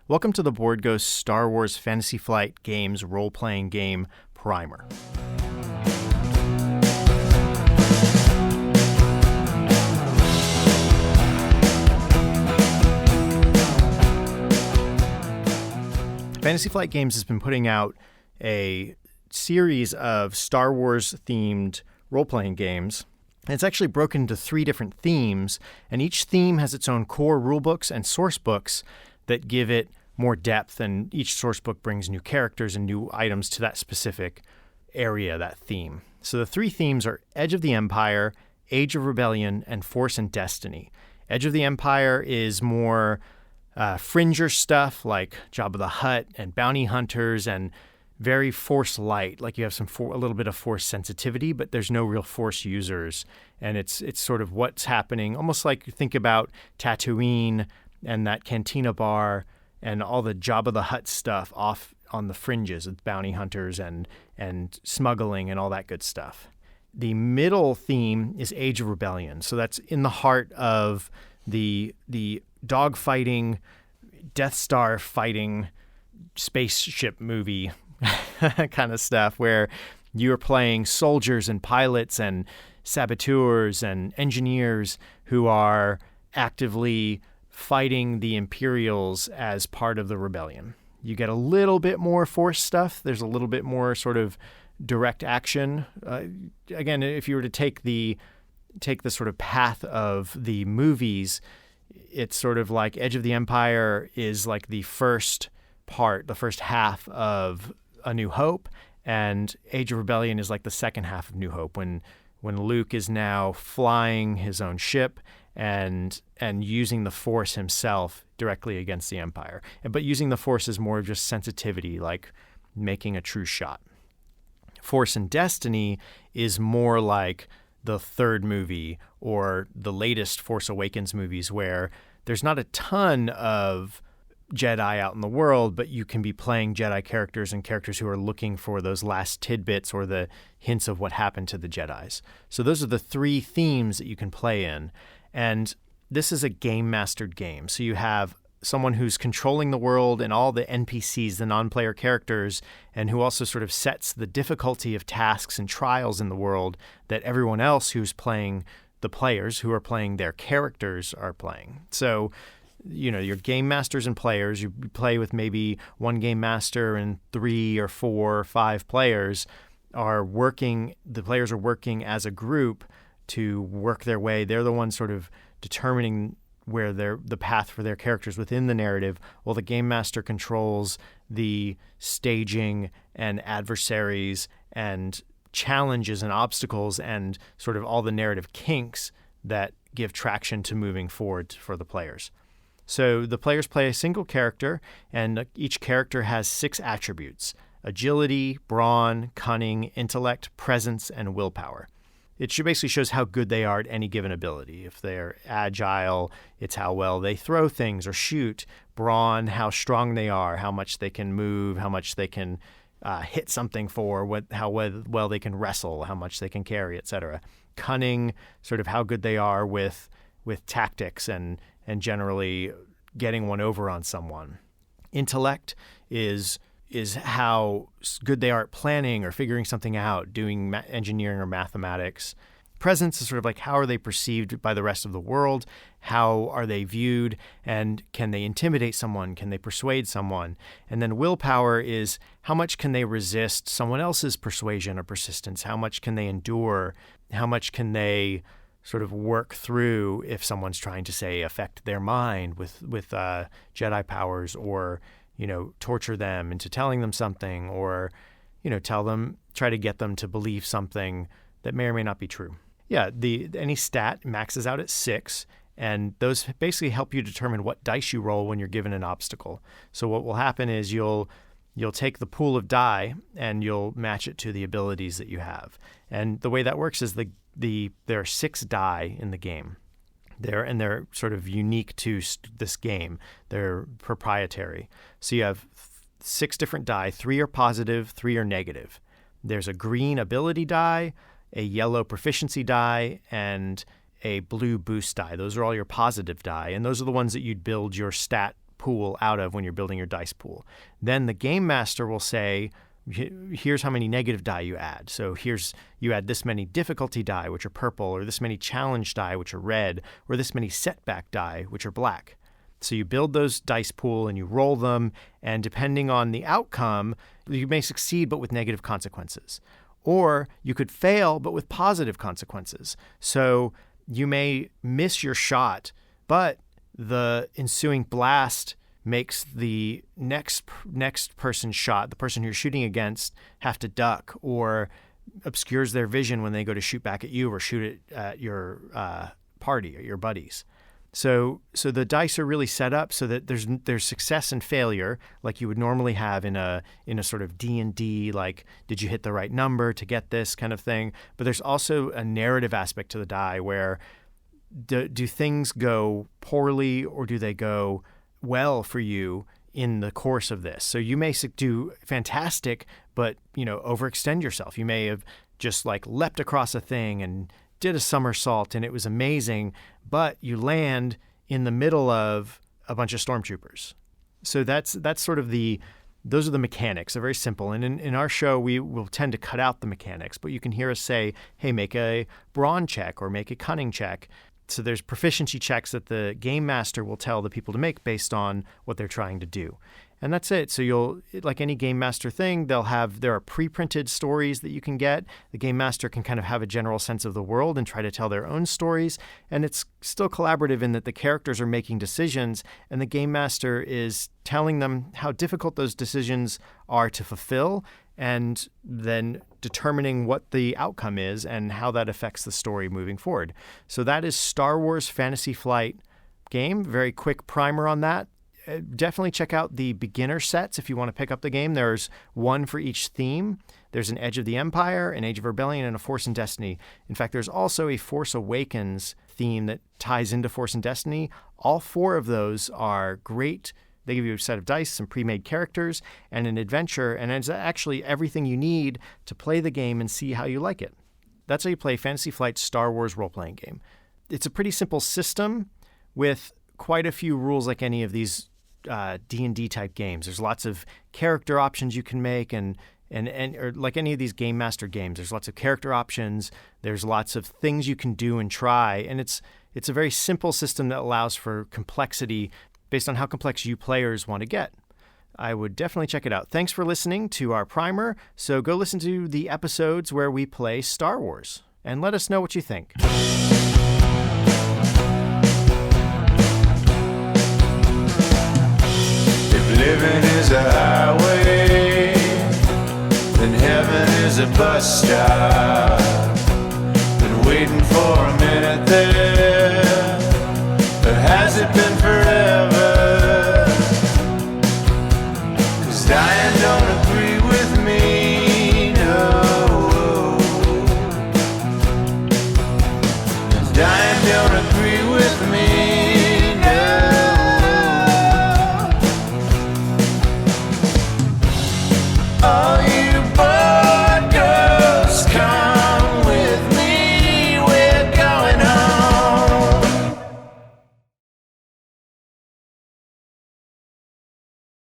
Welcome to the Board Ghost Star Wars Fantasy Flight Games role-playing game primer. Fantasy Flight Games has been putting out a series of Star Wars-themed role-playing games. And it's actually broken into 3 different themes, and each theme has its own core rulebooks and source books that give it more depth, and each source book brings new characters and new items to that specific area, that theme. So the 3 themes are Edge of the Empire, Age of Rebellion, and Force and Destiny. Edge of the Empire is more fringer stuff like Jabba the Hutt and bounty hunters, and very force light, like you have a little bit of force sensitivity, but there's no real force users. And it's sort of what's happening, almost like you think about Tatooine and that cantina bar and all the Jabba the Hutt stuff off on the fringes with bounty hunters and smuggling and all that good stuff. The middle theme is Age of Rebellion. So that's in the heart of the dogfighting, Death Star fighting spaceship movie kind of stuff, where you're playing soldiers and pilots and saboteurs and engineers who are actively fighting the Imperials as part of the rebellion. You get a little bit more force stuff. There's a little bit more sort of direct action. Again, if you were to take the sort of path of the movies, it's sort of like Edge of the Empire is like the first half of A New Hope, and Age of Rebellion is like the second half of New Hope, when Luke is now flying his own ship and using the Force himself directly against the Empire. But using the Force is more of just sensitivity, like making a true shot. Force and Destiny is more like the third movie or the latest Force Awakens movies, where there's not a ton of Jedi out in the world, but you can be playing Jedi characters and characters who are looking for those last tidbits or the hints of what happened to the Jedis. So those are the 3 themes that you can play in. And this is a game-mastered game. So you have someone who's controlling the world and all the NPCs, the non-player characters, and who also sort of sets the difficulty of tasks and trials in the world that everyone else who's playing, the players who are playing their characters, are playing. So your game masters and players, you play with maybe one game master and 3 or 4 or 5 players the players are working as a group to work their way. They're the ones sort of determining where the path for their characters within the narrative, while the game master controls the staging and adversaries and challenges and obstacles and sort of all the narrative kinks that give traction to moving forward for the players. So the players play a single character, and each character has 6 attributes: agility, brawn, cunning, intellect, presence, and willpower. It basically shows how good they are at any given ability. If they're agile, it's how well they throw things or shoot. Brawn, how strong they are, how much they can move, how much they can hit something for, how well they can wrestle, how much they can carry, etc. Cunning, sort of how good they are with tactics and generally getting one over on someone. Intellect is how good they are at planning or figuring something out, doing engineering or mathematics. Presence is sort of like how are they perceived by the rest of the world? How are they viewed? And can they intimidate someone? Can they persuade someone? And then willpower is how much can they resist someone else's persuasion or persistence? How much can they endure? How much can they sort of work through if someone's trying to, say, affect their mind with Jedi powers, or torture them into telling them something, or try to get them to believe something that may or may not be true. Yeah, any stat maxes out at 6, and those basically help you determine what dice you roll when you're given an obstacle. So what will happen is you'll take the pool of die and you'll match it to the abilities that you have. And the way that works is there are 6 die in the game. They're sort of unique to this game. They're proprietary. So you have 6 different die. 3 are positive, 3 are negative. There's a green ability die, a yellow proficiency die, and a blue boost die. Those are all your positive die, and those are the ones that you'd build your stat pool out of when you're building your dice pool. Then the game master will say, here's how many negative die you add. So you add this many difficulty die, which are purple, or this many challenge die, which are red, or this many setback die, which are black. So you build those dice pool and you roll them, and depending on the outcome, you may succeed but with negative consequences. Or you could fail but with positive consequences. So you may miss your shot, but the ensuing blast makes the next person's shot, the person you're shooting against, have to duck, or obscures their vision when they go to shoot back at you or shoot it at your party or your buddies. So the dice are really set up so that there's success and failure, like you would normally have in a sort of D&D, like did you hit the right number to get this kind of thing. But there's also a narrative aspect to the die where do things go poorly or do they go well for you in the course of this? So you may do fantastic, but overextend yourself. You may have just like leapt across a thing and did a somersault and it was amazing, but you land in the middle of a bunch of stormtroopers. So that's sort of those are the mechanics. They're very simple. And in our show, we will tend to cut out the mechanics, but you can hear us say, hey, make a brawn check or make a cunning check. So there's proficiency checks that the game master will tell the people to make based on what they're trying to do. And that's it. So like any game master thing, there are pre-printed stories that you can get. The game master can kind of have a general sense of the world and try to tell their own stories. And it's still collaborative in that the characters are making decisions and the game master is telling them how difficult those decisions are to fulfill and then determining what the outcome is and how that affects the story moving forward. So that is Star Wars Fantasy Flight game. Very quick primer on that. Definitely check out the beginner sets if you want to pick up the game. There's one for each theme. There's an Edge of the Empire, an Age of Rebellion, and a Force and Destiny. In fact, there's also a Force Awakens theme that ties into Force and Destiny. All four of those are great. They give you a set of dice, some pre-made characters, and an adventure, and it's actually everything you need to play the game and see how you like it. That's how you play Fantasy Flight's Star Wars role-playing game. It's a pretty simple system with quite a few rules like any of these D&D type games. There's lots of character options you can make and or like any of these game master games, there's lots of character options. There's lots of things you can do and try. And it's a very simple system that allows for complexity based on how complex you players want to get. I would definitely check it out. Thanks for listening to our primer. So go listen to the episodes where we play Star Wars and let us know what you think. Living is a highway, then heaven is a bus stop. Been waiting for a minute there, but has it been forever? 'Cause dying don't agree with me, no. Dying don't agree with me.